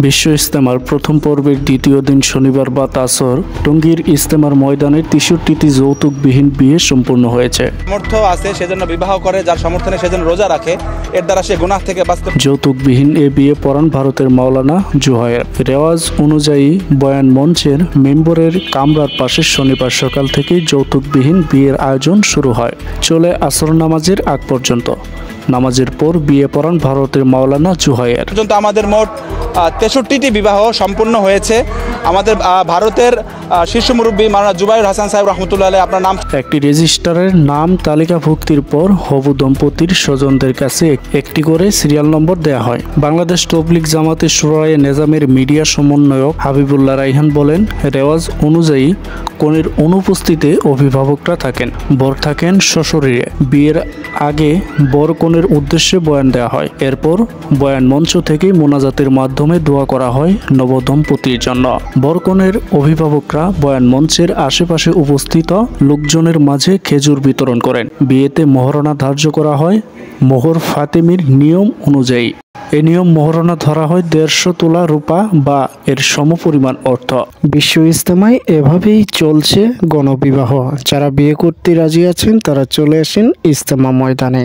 বিশ্ব ইজতেমার প্রথম পর্বের দ্বিতীয় দিন শনিবার বা তাসর টঙ্গীর ইজতেমার ময়দানে ৬৩টি যৌতুকবিহীন বিয়ে সম্পূর্ণ হয়েছে। সামর্থ্য আছে সেজন্য বিবাহ করে, যার সমর্থনে সেজন্য রোজা রাখে, এর দ্বারা সে গুনাহ থেকে বাঁচতে। যৌতুকবিহীন এ বিয়ে পড়ান ভারতের মাওলানা জুহায়ের। রেওয়াজ অনুযায়ী বয়ান মঞ্চের মেম্বরের কামরার পাশে শনিবার সকাল থেকেই যৌতুকবিহীন বিয়ের আয়োজন শুরু হয়, চলে আসর নামাজের আগ পর্যন্ত। নামাজের পর বিয়ে পড়ান ভারতের মাওলানা জুহায়ের। পর্যন্ত আমাদের মোট ৬৩টি বিবাহ সম্পূর্ণ হয়েছে। আমাদের ভারতের শীর্ষ মুরব্বী মাওলানা জুবাইর হাসান সাহেব রহমতুল্লাহ আলাইহি আপনার নাম। একটি রেজিস্টারের নাম তালিকাভুক্তির পর হবু দম্পতির স্বজনদের কাছে একটি করে সিরিয়াল নম্বর দেওয়া হয়। বাংলাদেশ তবলিগ জামাতে শুরায়ে নেজামের মিডিয়া সমন্বয়ক হাবিবুল্লাহ রাইহান বলেন, রেওয়াজ অনুযায়ী কনের অনুপস্থিতিতে অভিভাবকরা থাকেন, বর থাকেন সশরীরে। বিয়ের আগে বর কনের উদ্দেশ্যে বয়ান দেওয়া হয়, এরপর বয়ান মঞ্চ থেকে মোনাজাতের মাধ্যমে দোয়া করা হয় নবদম্পতির জন্য। বরকনের অভিভাবকরা বয়ান মঞ্চের আশেপাশে উপস্থিত লোকজনের মাঝে খেজুর বিতরণ করেন। বিয়েতে মহরণা ধার্য করা হয় মোহর ফাতেমির নিয়ম অনুযায়ী। এ নিয়ম মহরণা ধরা হয় ১৫০ তোলা রূপা বা এর সমপরিমাণ অর্থ। বিশ্ব ইজতেমায় এভাবেই চলছে গণবিবাহ। যারা বিয়ে করতে রাজি আছেন তারা চলে আসেন ইজতেমা ময়দানে।